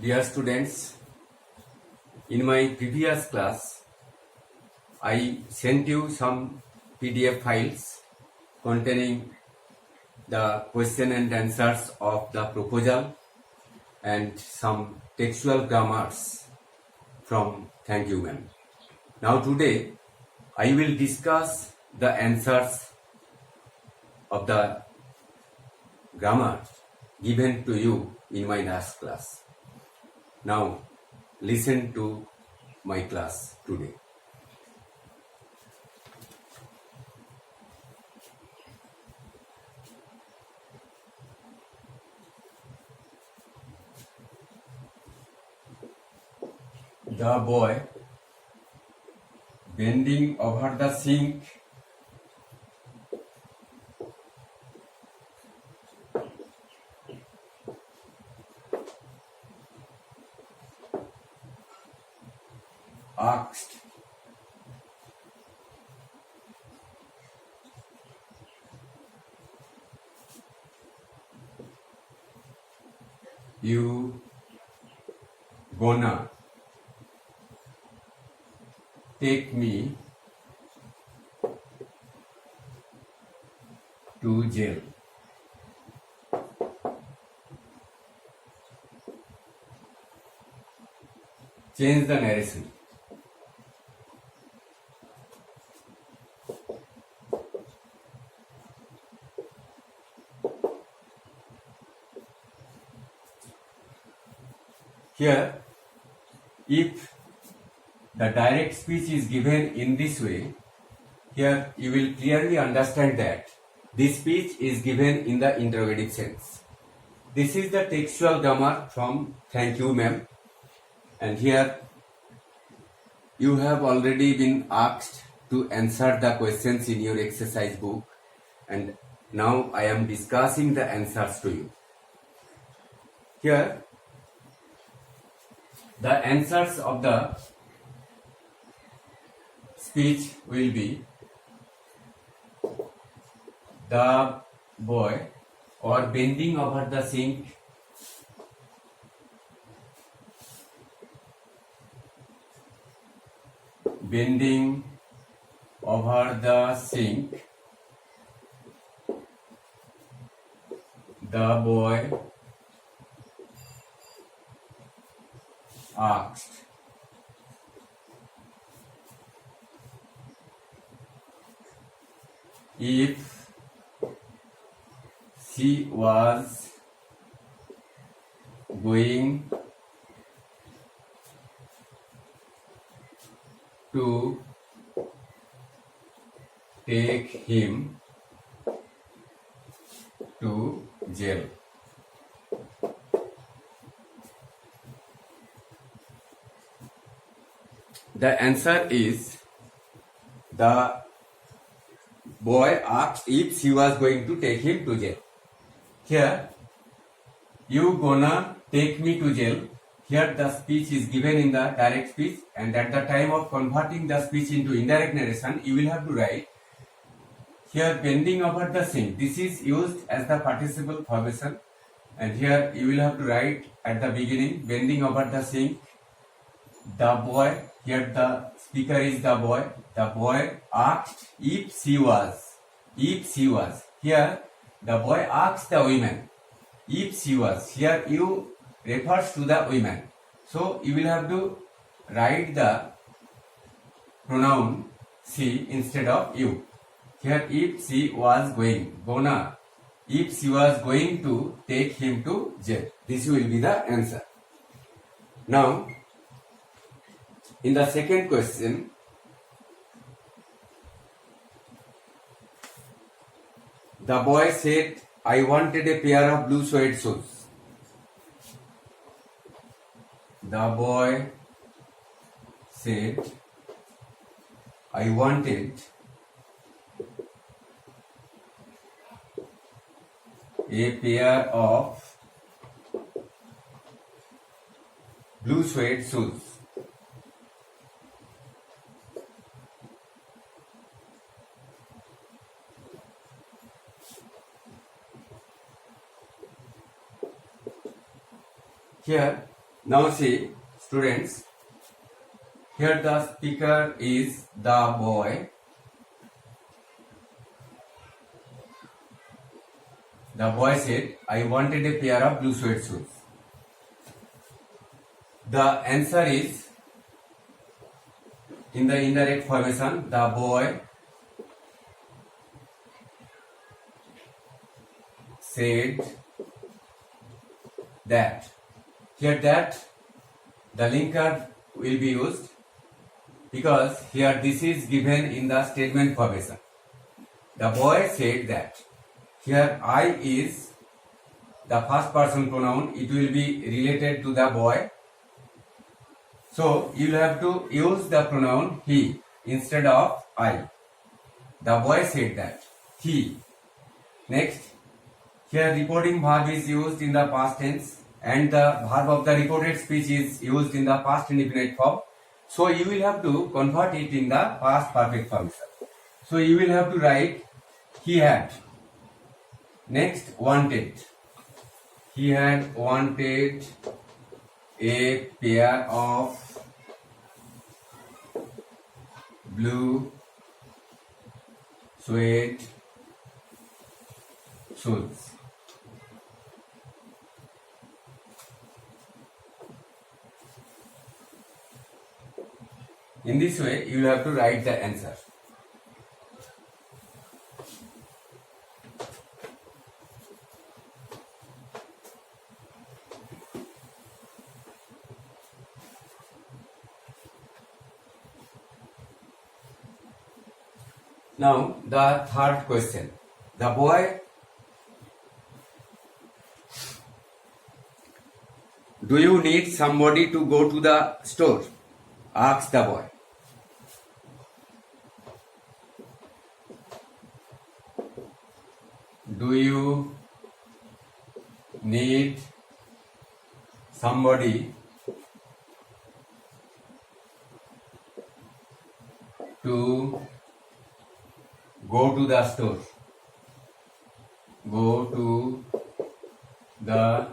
Dear students, in my previous class, I sent you some PDF files containing the question and answers of the proposal and some textual grammars from Thank You Ma'am. Now today, I will discuss the answers of the grammar given to you in my last class. Now, listen to my class today. The boy bending over the sink asked, "You gonna take me to jail?" Change the narration. Here, if the direct speech is given in this way, here you will clearly understand that this speech is given in the interrogative sense. This is the textual grammar from Thank You Ma'am, and here you have already been asked to answer the questions in your exercise book, and now I am discussing the answers to you. Here, the answers of the speech will be: the boy or bending over the sink bending over the sink, the boy asked, if she was going to take him to jail. The answer is, the boy asked if she was going to take him to jail. Here, you gonna take me to jail. Here the speech is given in the direct speech, and at the time of converting the speech into indirect narration, you will have to write here bending over the sink. This is used as the participle formation, and here you will have to write at the beginning bending over the sink, the boy. Here the speaker is the boy. The boy asked if she was. Here the boy asked the woman if she was. Here you refers to the woman. So you will have to write the pronoun she instead of you. Here if she was going, gonna, if she was going to take him to jail. This will be the answer. Now, in the second question, the boy said, "I wanted a pair of blue suede shoes." The boy said, "I wanted a pair of blue suede shoes." Here Now see, students, here the speaker is the boy. The boy said, I wanted a pair of blue suede shoes. The answer is in the indirect formation. The boy said that. Here that the linker will be used because here this is given in the statement formation. The boy said that. Here I is the first person pronoun. It will be related to the boy. So you will have to use the pronoun he instead of I. The boy said that. He. Next, here reporting verb is used in the past tense and the verb of the reported speech is used in the past indefinite form. So you will have to convert it in the past perfect form. So you will have to write he had. Next, wanted. He had wanted a pair of blue suede shoes. In this way, you will have to write the answer. Now, the third question. The boy, do you need somebody to go to the store? Asks the boy. Do you need somebody to go to the store? Go to the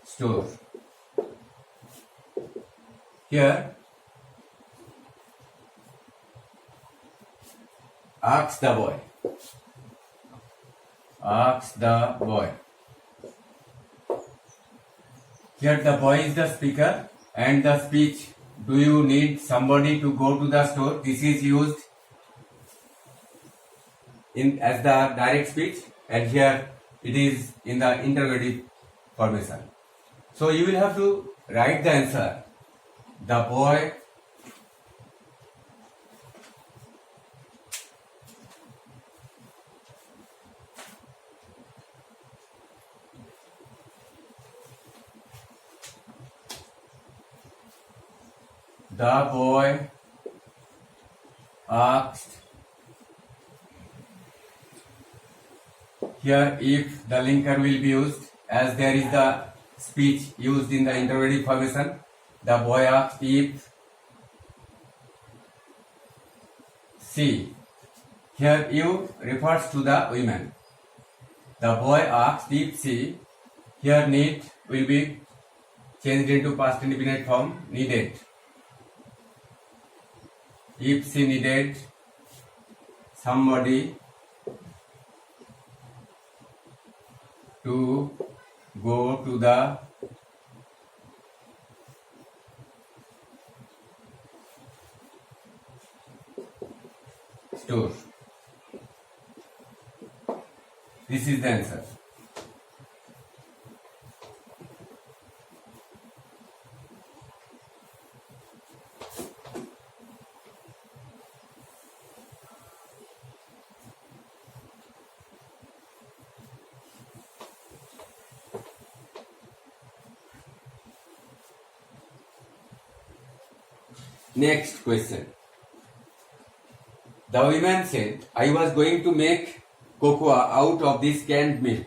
store. Here, asks the boy. Asks the boy. Here the boy is the speaker and the speech, do you need somebody to go to the store? This is used in as the direct speech and here it is in the interrogative formation. So you will have to write the answer. The boy asked. Here if the linker will be used as there is the speech used in the interrogative formation. The boy asked if she. Here you refers to the women. The boy asked if she. Here need will be changed into past indefinite form, needed. If she needed somebody to go to the store. This is the answer. Next question. The woman said, I was going to make cocoa out of this canned milk.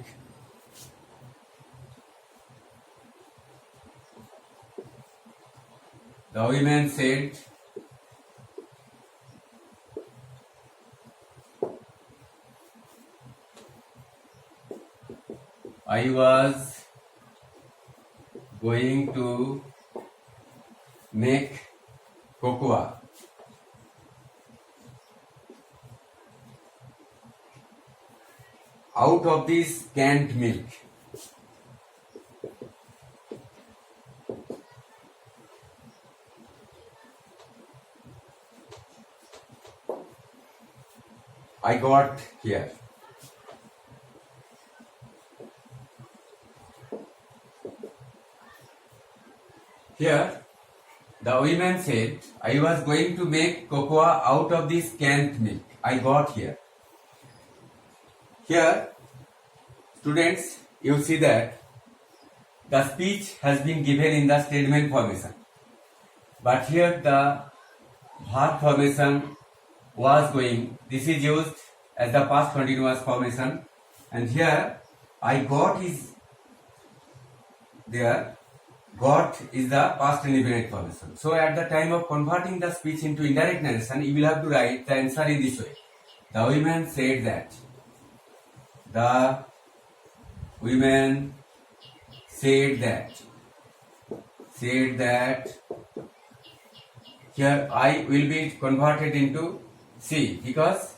The woman said, I was going to make cocoa out of this canned milk. I got here. Here, the woman said, I was going to make cocoa out of this canned milk. I got here. Here, students, you see that the speech has been given in the statement formation. But here the verb formation was going. This is used as the past continuous formation. And here, I got is there. Got is the past indefinite formation. So at the time of converting the speech into indirect narration, you will have to write the answer in this way. The woman said that. The women said that. Said that. Here I will be converted into she because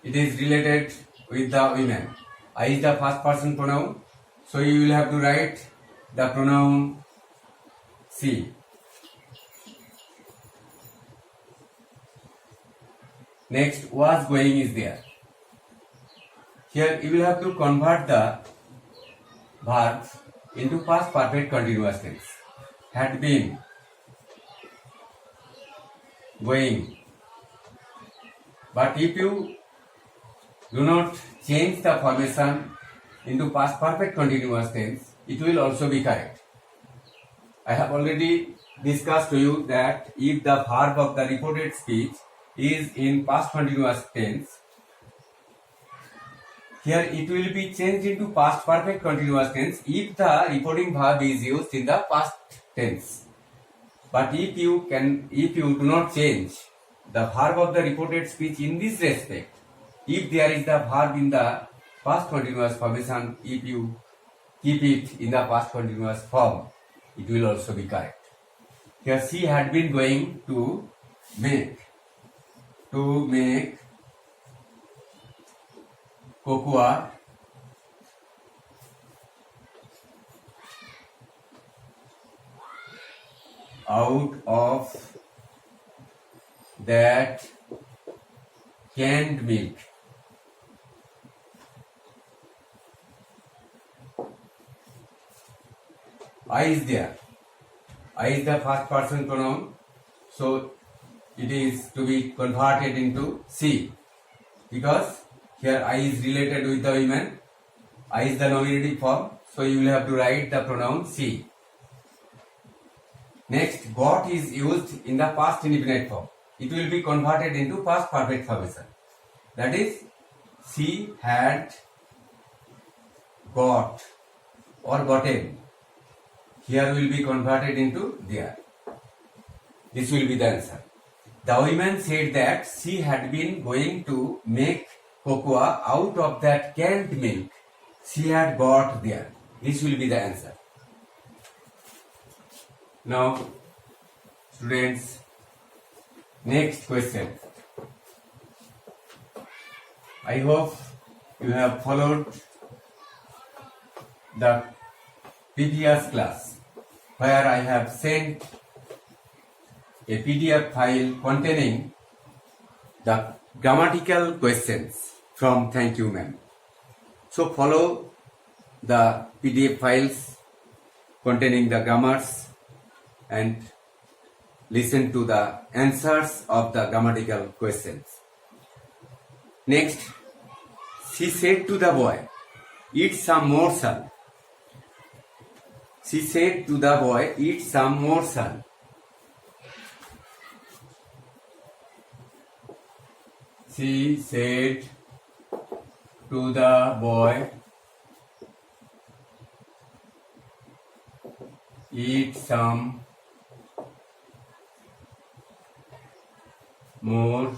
it is related with the women. I is the first person pronoun. So you will have to write the pronoun she. Next, was going is there. Here you will have to convert the verb into past perfect continuous tense. Had been, going. But if you do not change the formation into past perfect continuous tense, it will also be correct. I have already discussed to you that if the verb of the reported speech is in past continuous tense, here it will be changed into past perfect continuous tense if the reporting verb is used in the past tense. But if you do not change the verb of the reported speech in this respect, if there is the verb in the past continuous formation, if you keep it in the past continuous form, it will also be correct. Here she had been going to make cocoa out of that canned milk. I is there. I is the first person pronoun, so it is to be converted into she because here I is related with the women. I is the nominative form, so you will have to write the pronoun she. Next, got is used in the past indefinite form. It will be converted into past perfect formation. That is, she had got or gotten. Here will be converted into there. This will be the answer. The woman said that she had been going to make cocoa out of that canned milk she had got there. This will be the answer. Now, students, next question. I hope you have followed the previous class where I have sent a PDF file containing the grammatical questions from Thank You Ma'am. So follow the PDF files containing the grammars and listen to the answers of the grammatical questions. Next, she said to the boy, eat some morsel. She said to the boy, eat some morsel. She said to the boy, eat some more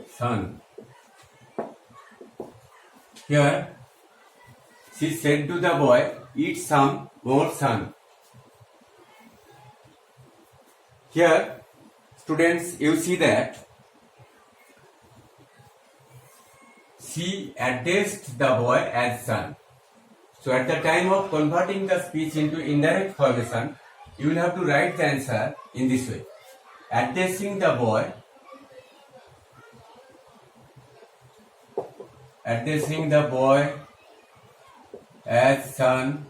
sun. Here, she said to the boy, eat some more, son. Here, students, you see that she addressed the boy as son. So at the time of converting the speech into indirect formation, you will have to write the answer in this way. Addressing the boy as son,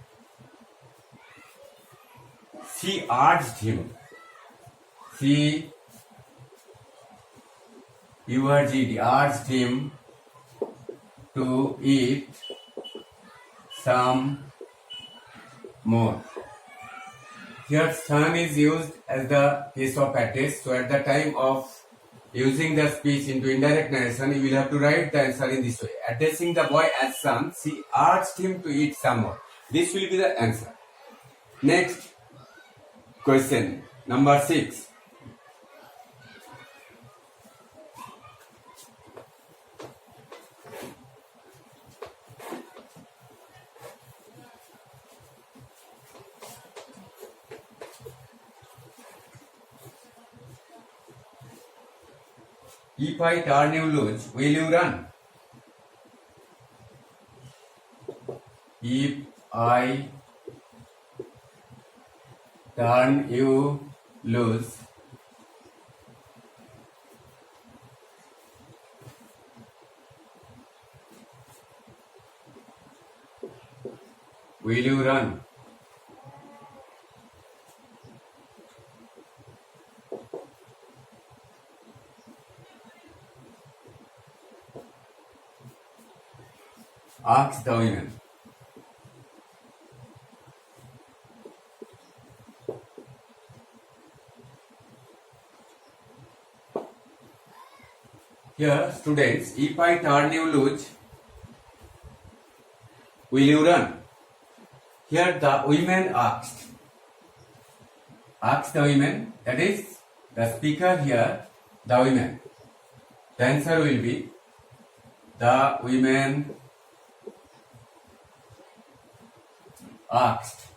she urged him. She urged him to eat some more. Here son is used as the case of address. So at the time of using the speech into indirect narration, you will have to write the answer in this way. Addressing the boy as son, she urged him to eat some more. This will be the answer. Next question, number 6. If I turn you loose, will you run? If I turn you loose, will you run? Ask the women. Here, students, if I turn you loose, will you run? Here, the women asked. Ask the women, that is, the speaker here, the women. The answer will be, the women asked.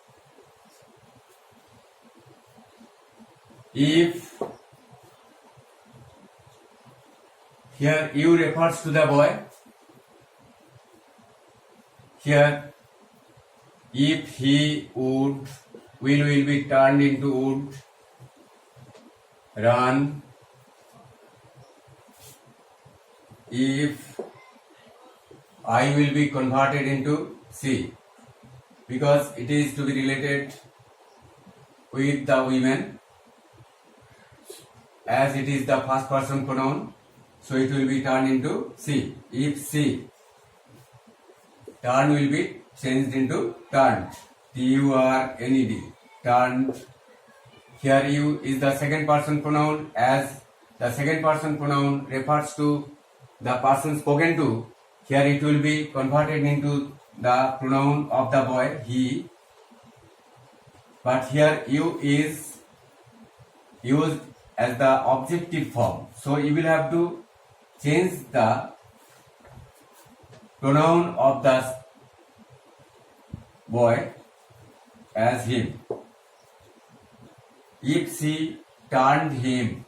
If here you refers to the boy, here if he would, will be turned into would, run. If I will be converted into she, because it is to be related with the women, as it is the first person pronoun, so it will be turned into she. If she, turn will be changed into turned. T-U-R-N-E-D, turned. Here you is the second person pronoun, as the second person pronoun refers to the person spoken to. Here it will be converted into the pronoun of the boy, he. But here you is used as the objective form. So you will have to change the pronoun of the boy as him. If she turned him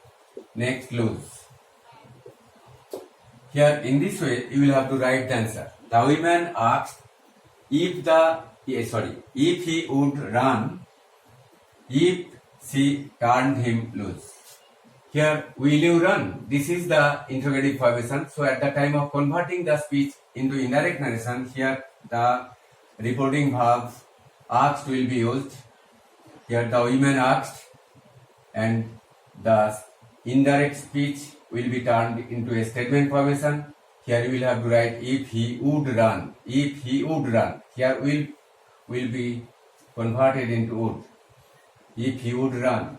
next loose. Here in this way you will have to write the answer. The woman asked if he would run if she turned him loose. Here, will you run? This is the interrogative formation. So at the time of converting the speech into indirect narration, here the reporting verb asked will be used. Here the women asked, and the indirect speech will be turned into a statement formation. Here you will have to write if he would run. If he would run. Here will be converted into would. If he would run.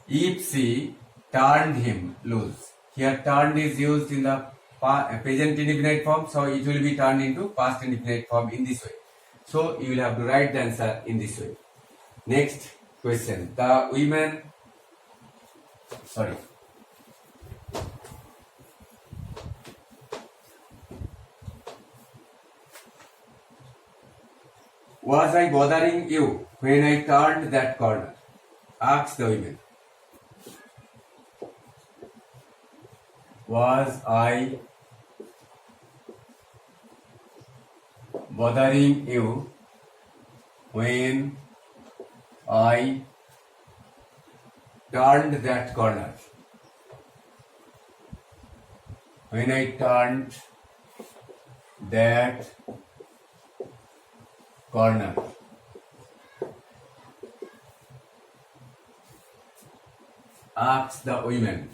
If she turned him loose. Here turned is used in the present indefinite form, so it will be turned into past indefinite form in this way. So you will have to write the answer in this way. Next question. The women, Was I bothering you when I turned that corner? Asked the women. Was I bothering you when I turned that corner? When I turned that corner. Asked the women.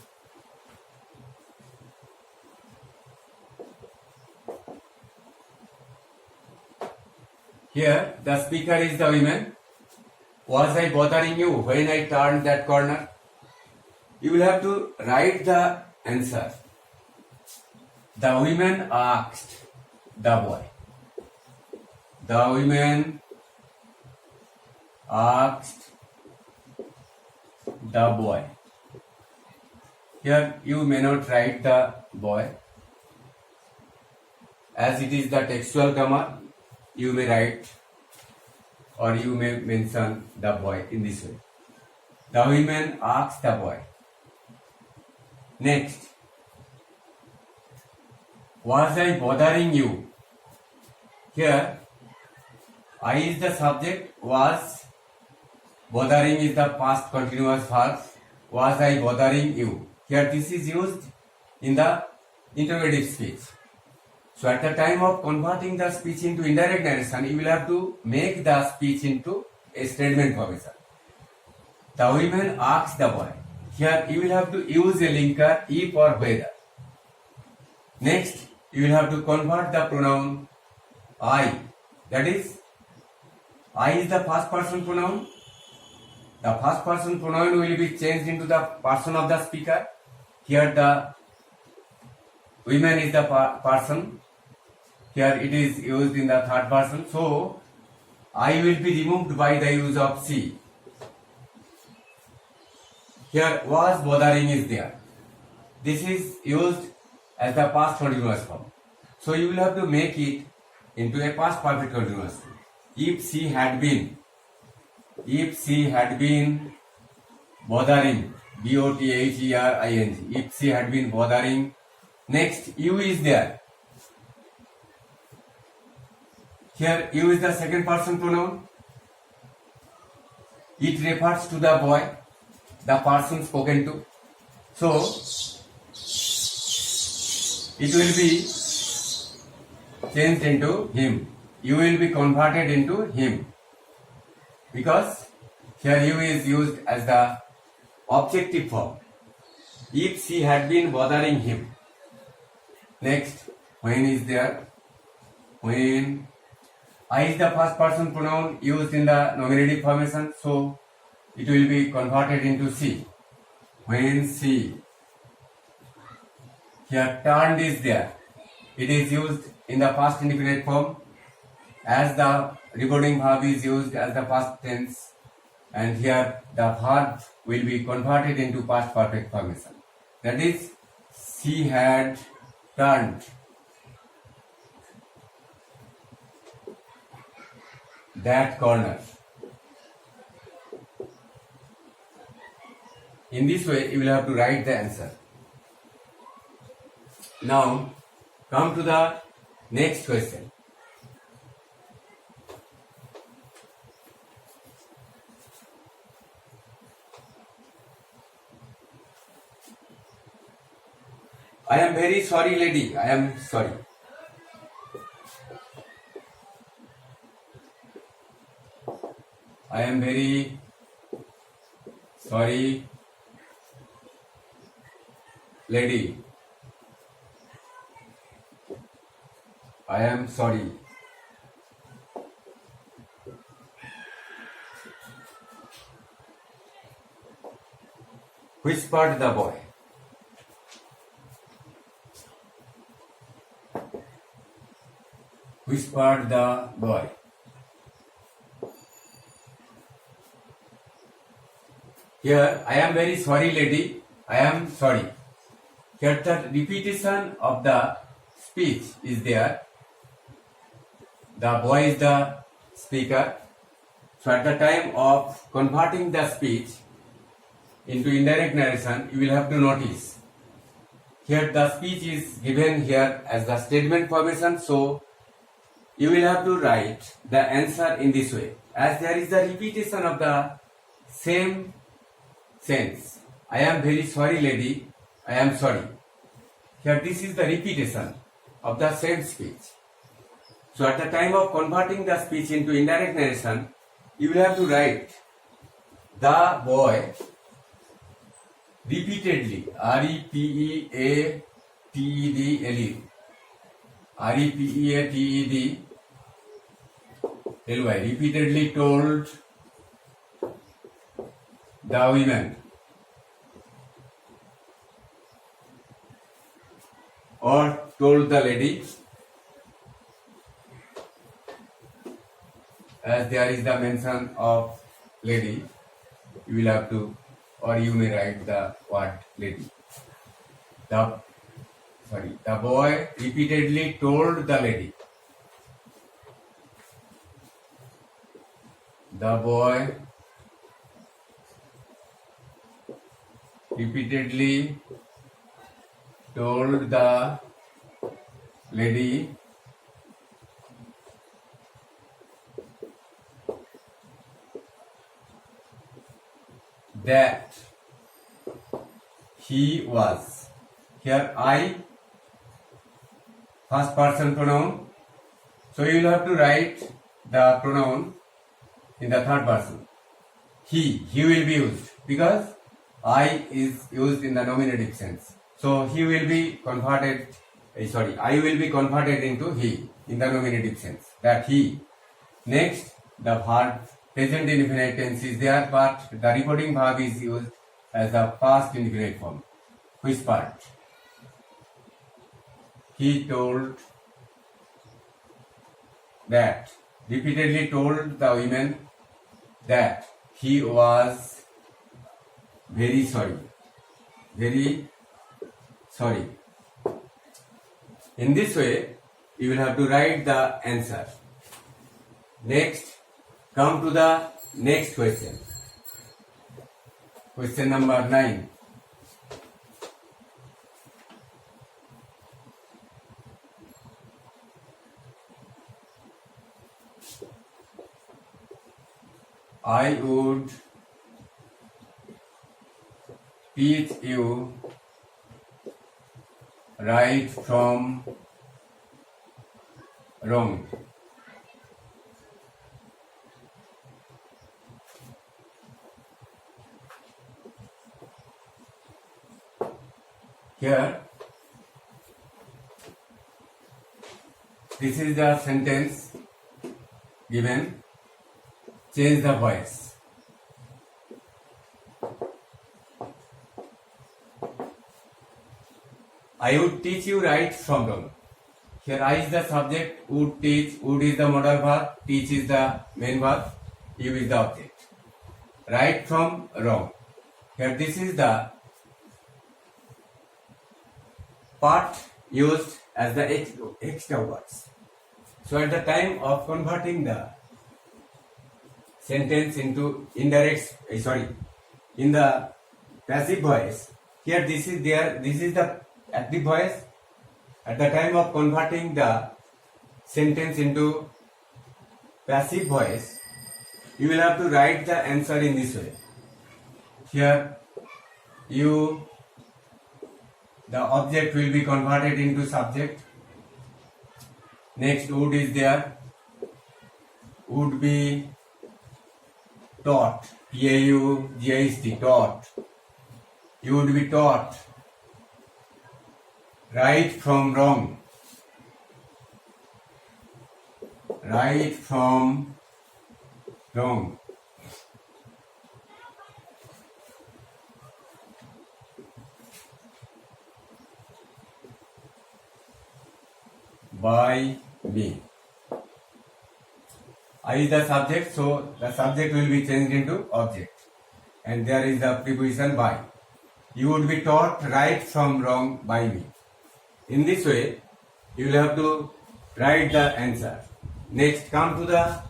Here, the speaker is the women. Was I bothering you when I turned that corner? You will have to write the answer. The women asked the boy. The women asked the boy. Here you may not write the boy. As it is the textual grammar, you may write or you may mention the boy in this way. The women asked the boy. Next, was I bothering you? Here, I is the subject, was, bothering is the past continuous verb. Was I bothering you? Here this is used in the interrogative speech. So at the time of converting the speech into indirect narration, you will have to make the speech into a statement formation. The women asked the boy. Here you will have to use a linker if or whether. Next, you will have to convert the pronoun I. That is, I is the first person pronoun. The first person pronoun will be changed into the person of the speaker. Here the women is the person. Here it is used in the third person. So, I will be removed by the use of she. Here was bothering is there. This is used as the past continuous form. So, you will have to make it into a past perfect continuous form. If she had been bothering, B-O-T-H-E-R-I-N-G, if she had been bothering. Next, you is there. Here, you is the second person pronoun. It refers to the boy, the person spoken to. So, it will be changed into him. You will be converted into him. Because here you is used as the objective form. If she had been bothering him. Next, when is there? When. I is the first person pronoun used in the nominative formation, so it will be converted into she. When she. Here turned is there. It is used in the past indefinite form as the recording verb is used as the past tense, and here the verb will be converted into past perfect formation. That is, she had turned that corner. In this way, you will have to write the answer. Now, come to the next question. I am very sorry, lady. I am sorry. I am very sorry, lady. I am sorry. Whispered the boy. Whispered the boy. Here, I am very sorry, lady. I am sorry. Here, the repetition of the speech is there. The boy is the speaker. So at the time of converting the speech into indirect narration, you will have to notice here the speech is given here as the statement formation. So you will have to write the answer in this way, as there is the repetition of the same sense. I am very sorry, lady. I am sorry. Here this is the repetition of the same speech. So at the time of converting the speech into indirect narration, you will have to write the boy repeatedly, R-E-P-E-A-T-E-D-L-E, R-E-P-E-A-T-E-D-L-Y, repeatedly told the women or told the lady, as there is the mention of lady, you will have to, or you may write the word lady. The boy repeatedly told the lady. The boy repeatedly told the lady that he was. Here I, first person pronoun. So you will have to write the pronoun in the third person. He will be used because I is used in the nominative sense. So he will be converted, I will be converted into he in the nominative sense. That he. Next, the verb present indefinite tense is there, but the reporting verb is used as the past indefinite form. Which part? He told that, repeatedly told the women that he was very sorry. Very sorry. In this way, you will have to write the answer. Next, come to the next question. Question number 9. I would teach you right from wrong. Here, this is the sentence given. Change the voice. I would teach you right from wrong. Here I is the subject, would teach, would is the modal verb, teach is the main verb, you is the object. Right from wrong. Here this is the part used as the extra words. So at the time of converting the sentence into in the passive voice, here this is the active voice. At the time of converting the sentence into passive voice, you will have to write the answer in this way. Here the object will be converted into subject. Next, would is there. Would be taught. T-A-U-G-I-S-T, taught. You would be taught right from wrong. Right from wrong. By me. I is the subject, so the subject will be changed into object. And there is the preposition by. You would be taught right from wrong by me. In this way, you will have to write the answer. Next, come to the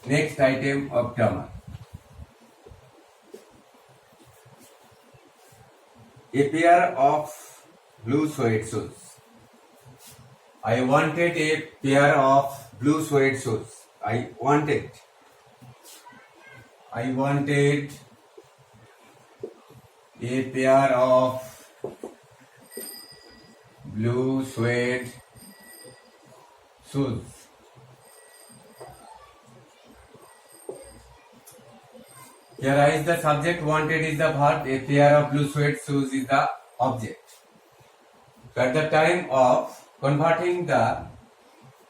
Next item of grammar. A pair of blue suede shoes. I wanted a pair of blue suede shoes. I wanted a pair of blue suede shoes. Here I is the subject, wanted is the verb, a pair of blue suede shoes is the object. So at the time of converting the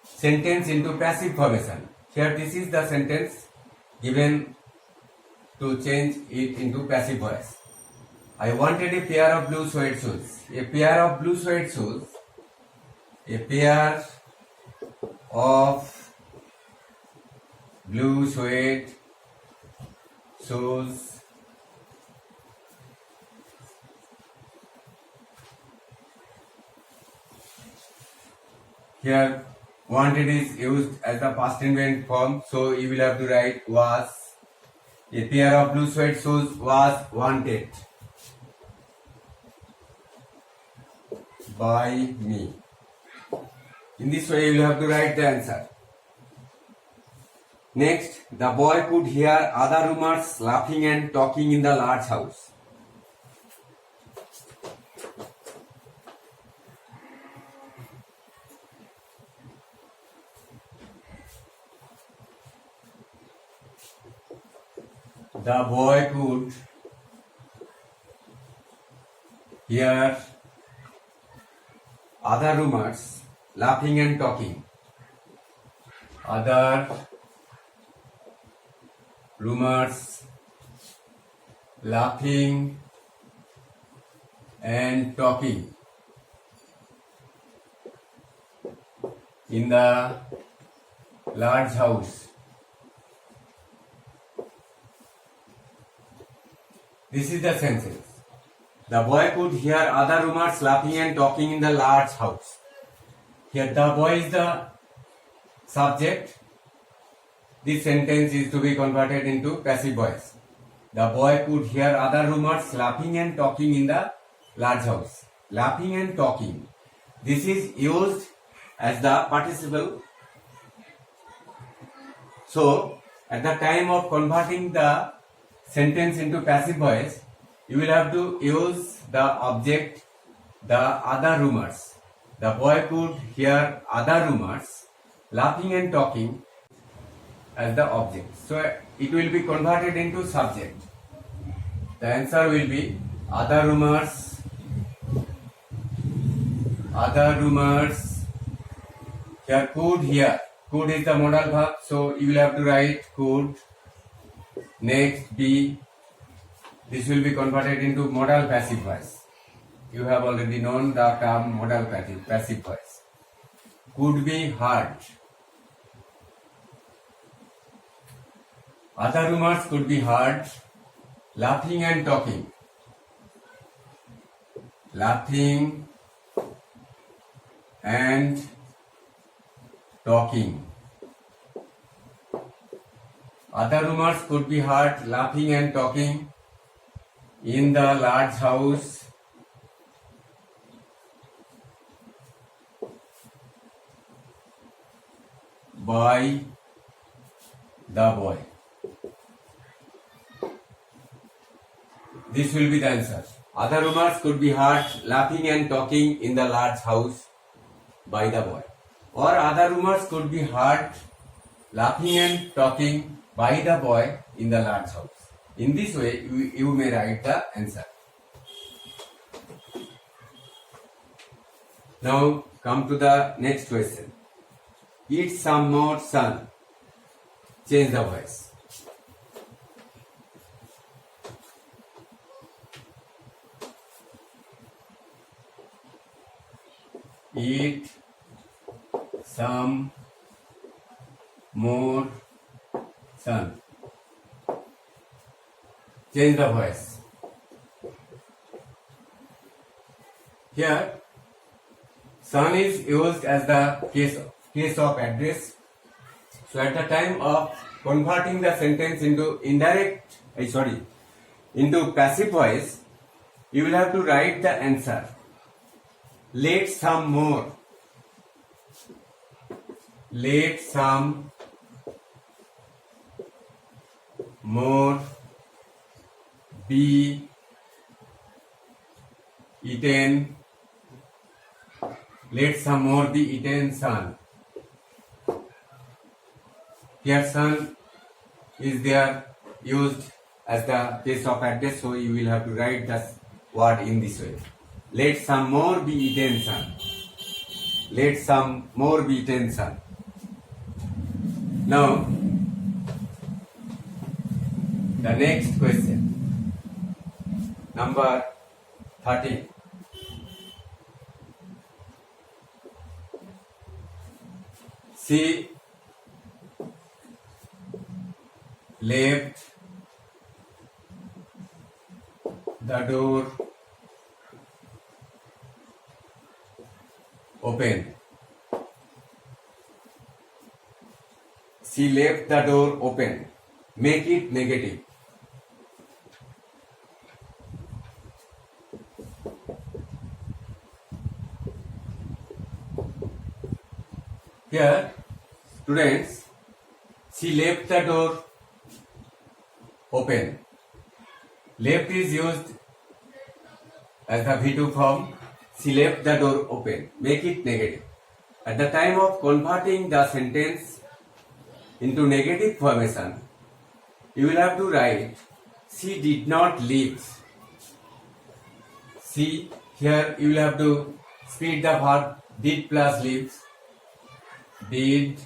sentence into passive formation, here this is the sentence given to change it into passive voice. I wanted a pair of blue suede shoes. A pair of blue suede shoes. A pair of blue suede shoes. Here wanted is used as the past indefinite form, so you will have to write was. A pair of blue suede shoes was wanted by me. In this way you will have to write the answer. Next, the boy could hear other roomers laughing and talking in the large house. The boy could hear other roomers laughing and talking. Other roomers laughing and talking in the large house. This is the sentence. The boy could hear other roomers laughing and talking in the large house. Here the boy is the subject. This sentence is to be converted into passive voice. The boy could hear other roomers laughing and talking in the large house. Laughing and talking. This is used as the participle. So, at the time of converting the sentence into passive voice, you will have to use the object, the other roomers. The boy could hear other roomers laughing and talking as the object. So it will be converted into subject. The answer will be other roomers. Here could hear. Could is the modal verb, so you will have to write could. Next be. This will be converted into modal passive voice. You have already known the term modal passive voice. Could be heard. Other roomers could be heard laughing and talking. Laughing and talking. Other roomers could be heard laughing and talking in the large house by the boy. This will be the answer. Other roomers could be heard laughing and talking in the large house by the boy. Or other roomers could be heard laughing and talking by the boy in the large house. In this way, you may write the answer. Now, come to the next question. Eat some more sun. Change the voice. Eat some more sun. Change the voice. Here, sun is used as the case of address. So at the time of converting the sentence into into passive voice, you will have to write the answer. Let some more be eaten. Let some more be eaten, son. Here son is there used as the case of address, so you will have to write the word in this way. Let some more be eaten, son. Let some more be eaten, son. Now, the next question, number 13. She left the door open. She left the door open. Make it negative. Here, students, she left the door open. Left is used as the V2 form. She left the door open. Make it negative. At the time of converting the sentence into negative formation, you will have to write she did not leave. See, here you will have to split the verb did plus leaves. Did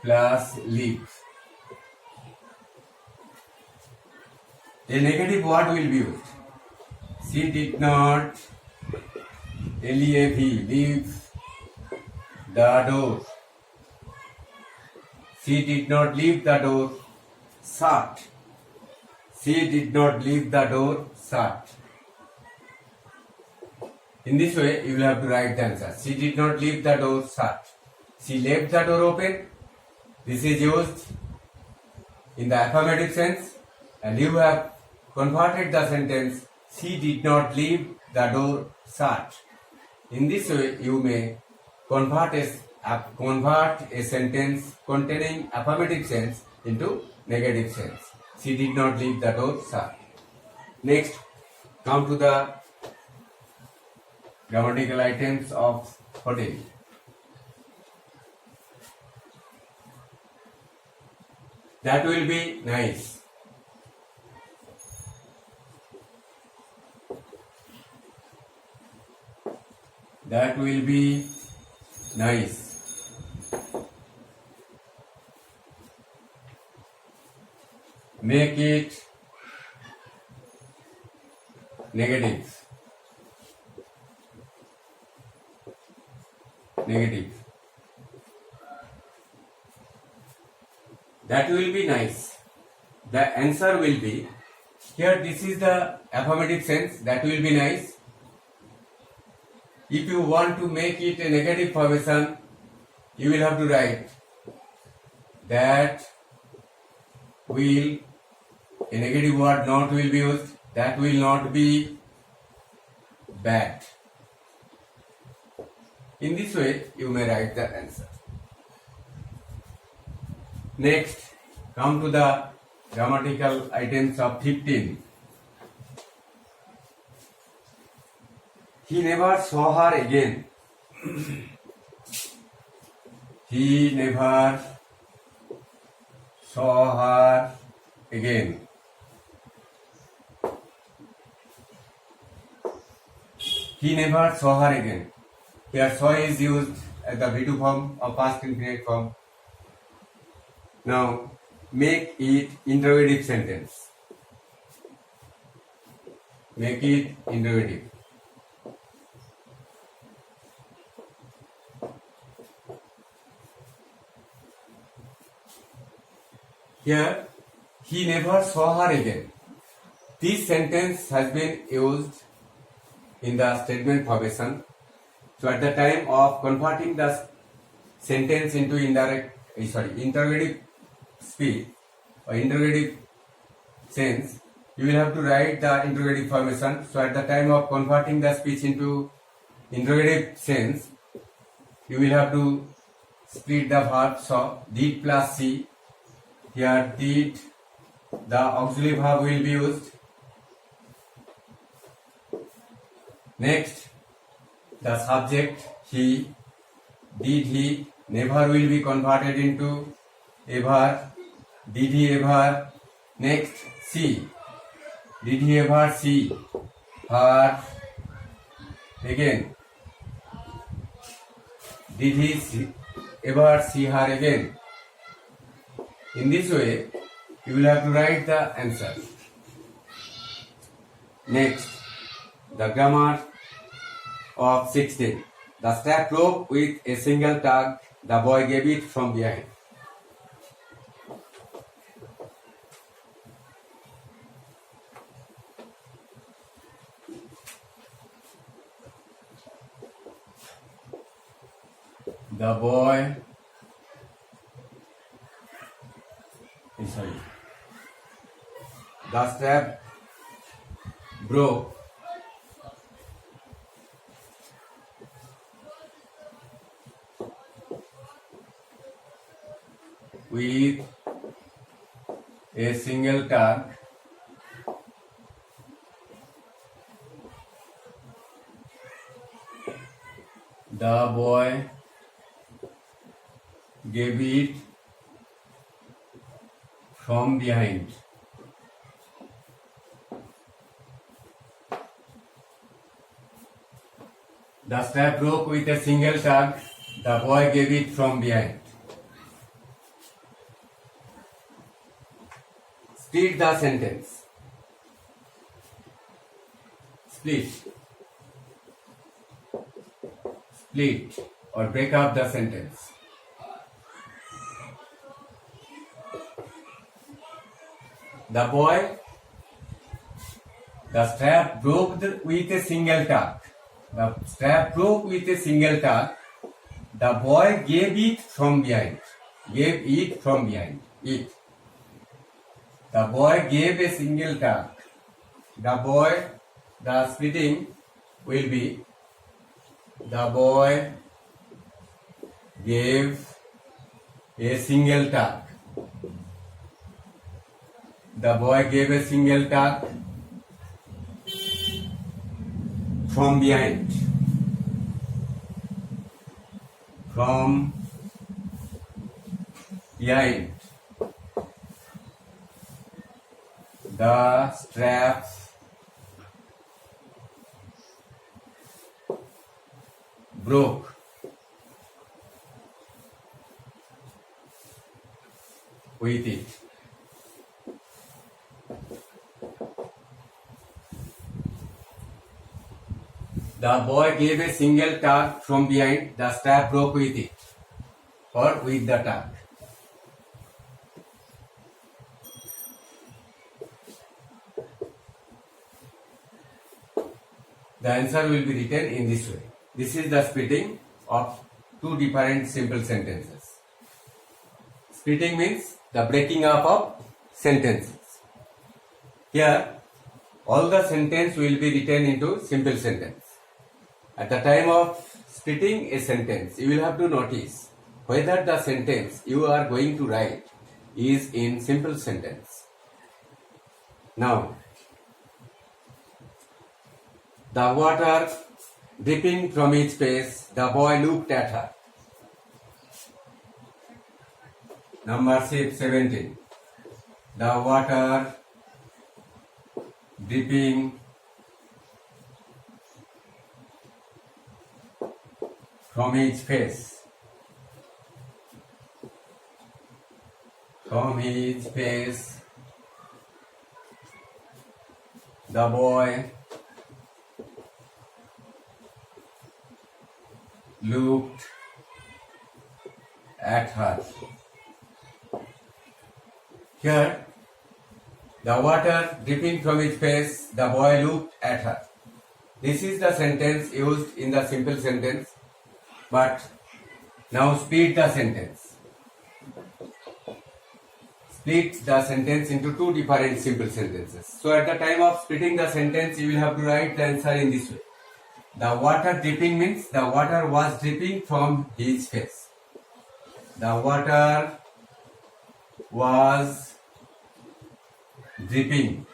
plus leaves. A negative word will be used. She did not leave the door. She did not leave the door shut. She did not leave the door shut. In this way, you will have to write the answer. She did not leave the door shut. She left the door open. This is used in the affirmative sense, and you have converted the sentence, she did not leave the door shut. In this way, you may convert a sentence containing affirmative sense into negative sense. She did not leave the door shut. Next, come to the grammatical items of hotel. That will be nice. That will be nice. Make it negative. Negative. That will be nice. The answer will be, here this is the affirmative sense, that will be nice. If you want to make it a negative formation, you will have to write that will, a negative word not will be used, that will not be bad. In this way, you may write the answer. Next, come to the grammatical items of 15. He never saw her again. He never saw her again. He never saw her again. Here saw is used as the V2 form of past infinite form. Now make it interrogative sentence. Make it interrogative. Here, he never saw her again. This sentence has been used in the statement formation. So at the time of converting the sentence into interrogative speech or interrogative sense, you will have to write the interrogative formation. So at the time of converting the speech into interrogative sense, you will have to split the verb. So did plus see. Here did, the auxiliary verb will be used. Next, the subject he, did he, never will be converted into ever. Did he ever? Next, see. Did he ever see her? Again. Did he ever see her again? In this way, you will have to write the answer. Next, the grammar of 16. The strap rope with a single tug, the boy gave it from behind. The boy, the strap broke with a single tug. The boy gave it from behind. The strap broke with a single tug. The boy gave it from behind. Split the sentence. Split or break up the sentence. The strap broke with a single tug. The strap broke with a single tug. The boy gave it from behind. Gave it from behind. It. The boy gave a single tug. The splitting will be the boy gave a single tug. The boy gave a single tug from behind. From behind. The strap broke. With it. The boy gave a single tug from behind. The strap broke with it, or with the tug. The answer will be written in this way. This is the splitting of two different simple sentences. Splitting means the breaking up of sentences. Here, all the sentence will be written into simple sentence. At the time of splitting a sentence, you will have to notice whether the sentence you are going to write is in simple sentence. Now, the water dripping from his face, the boy looked at her. Number 17. The water dripping from his face. From his face, the boy looked at her. Here, the water dripping from his face, the boy looked at her. This is the sentence used in the simple sentence, but now speed the sentence. split the sentence into two different simple sentences. So at the time of splitting the sentence, you will have to write the answer in this way. The water dripping means the water was dripping from his face. The water was dripping.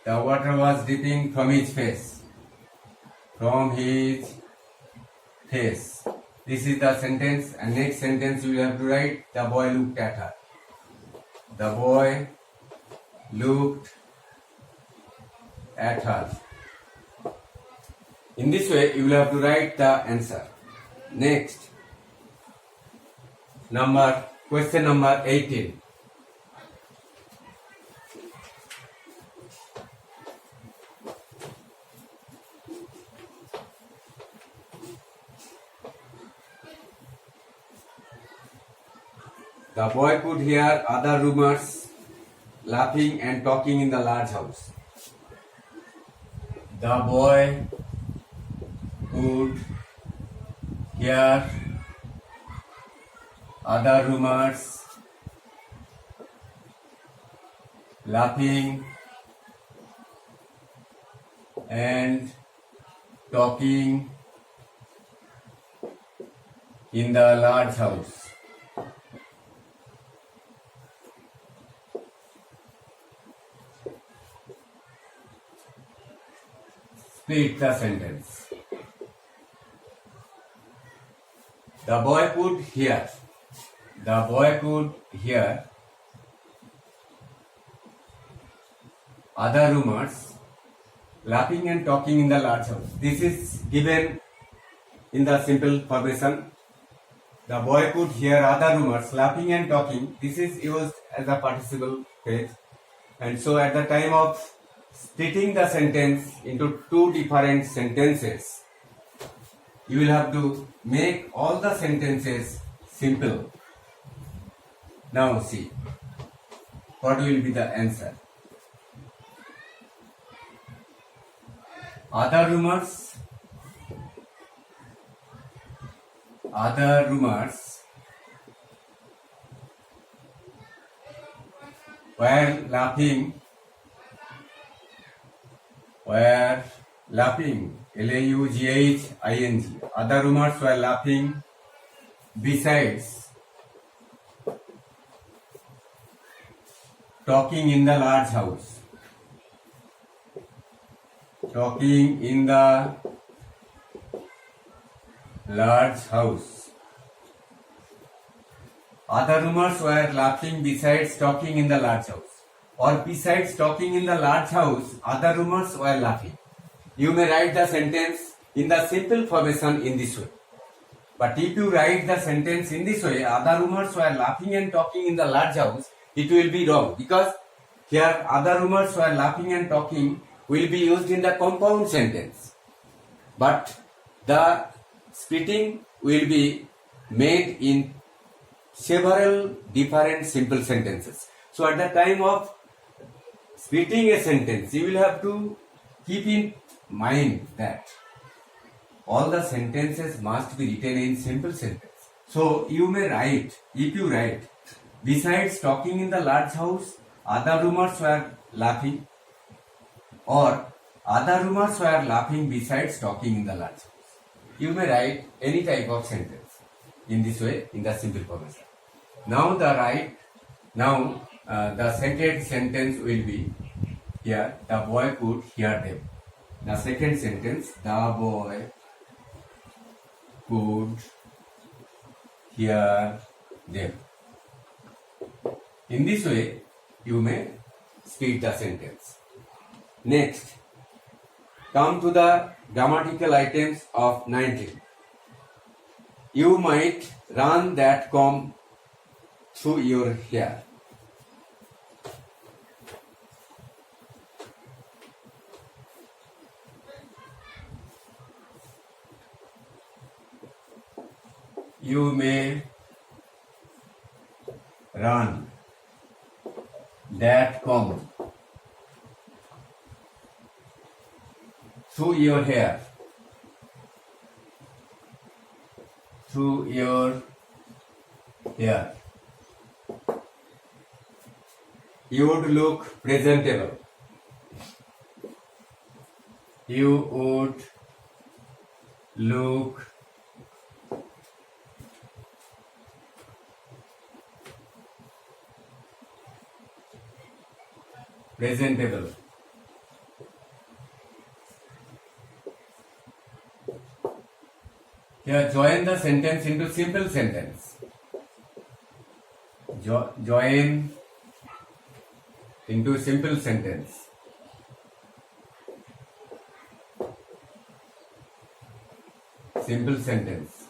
The water was dripping from his face. From his face. This is the sentence, and next sentence you will have to write, the boy looked at her. The boy looked at her. In this way, you will have to write the answer. Next, question number 18. The boy could hear other roomers laughing and talking in the large house. The boy could hear other roomers laughing and talking in the large house. Read the sentence. The boy could hear. The boy could hear other roomers laughing and talking in the large house. This is given in the simple formation. The boy could hear other roomers laughing and talking. This is used as a participle phrase. And so at the time of splitting the sentence into two different sentences, you will have to make all the sentences simple. Now see, what will be the answer? Other rumors were laughing, L-A-U-G-H-I-N-G. Other rumors were laughing besides talking in the large house. Talking in the large house. Other rumors were laughing besides talking in the large house. Or besides talking in the large house, other rumors were laughing. You may write the sentence in the simple formation in this way. But if you write the sentence in this way, other rumors were laughing and talking in the large house, it will be wrong. Because here other rumors were laughing and talking will be used in the compound sentence. But the splitting will be made in several different simple sentences. So at the time of splitting a sentence, you will have to keep in mind that all the sentences must be written in simple sentence. So you may write, if you write, besides talking in the large house, other rumors were laughing, or other rumors were laughing besides talking in the large house. You may write any type of sentence in this way in the simple formation. Now the second sentence will be here, the boy could hear them. The second sentence, the boy could hear them. In this way, you may split the sentence. Next, come to the grammatical items of 19. You might run that comb through your hair. You may run that comb through your hair. Through your hair. You would look presentable. You would look presentable. Here, join the sentence into simple sentence. Join into simple sentence. Simple sentence.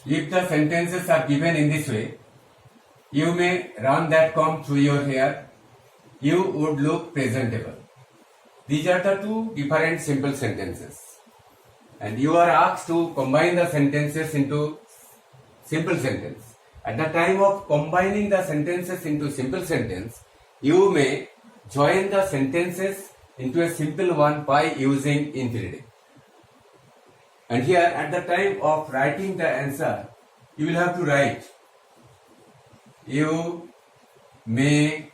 If the sentences are given in this way, you may run that comb through your hair. You would look presentable. These are the two different simple sentences. And you are asked to combine the sentences into simple sentence. At the time of combining the sentences into simple sentence, you may join the sentences into a simple one by using infinitive. And here, at the time of writing the answer, you will have to write, you may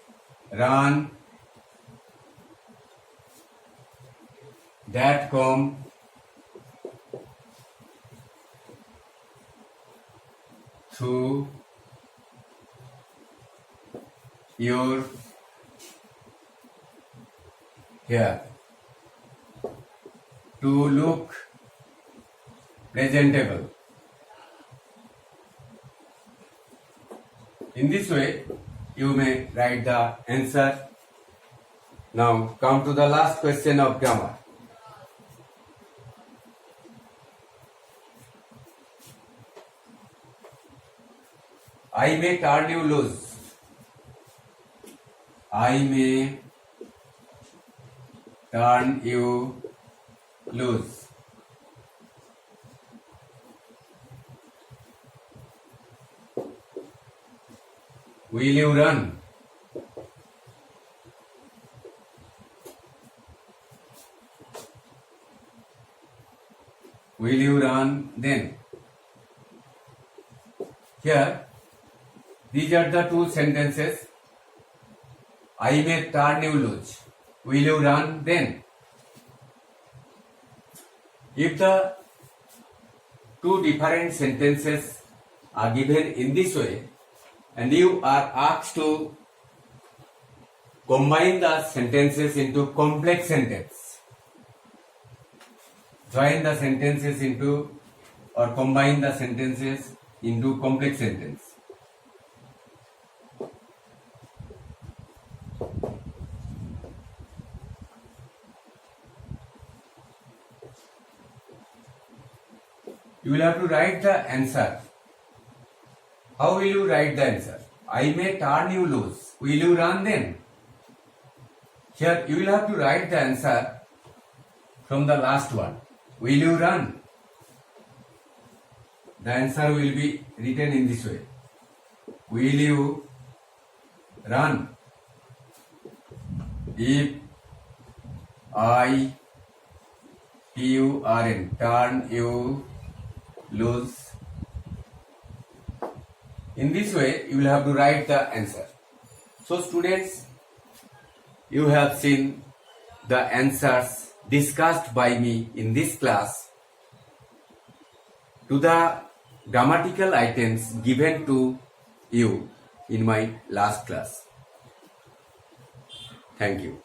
run that comb through your hair to look presentable. In this way, you may write the answer. Now come to the last question of grammar. I may turn you loose. I may turn you loose. Will you run? Will you run then? Here, these are the two sentences. I may turn you loose. Will you run then? If the two different sentences are given in this way, and you are asked to combine the sentences into complex sentence, join the sentences into or combine the sentences into complex sentence. You will have to write the answer. How will you write the answer? I may turn you loose. Will you run then? Here you will have to write the answer from the last one. Will you run? The answer will be written in this way. Will you run? If I turn, turn you loose. In this way, you will have to write the answer. So students, you have seen the answers discussed by me in this class to the grammatical items given to you in my last class. Thank you.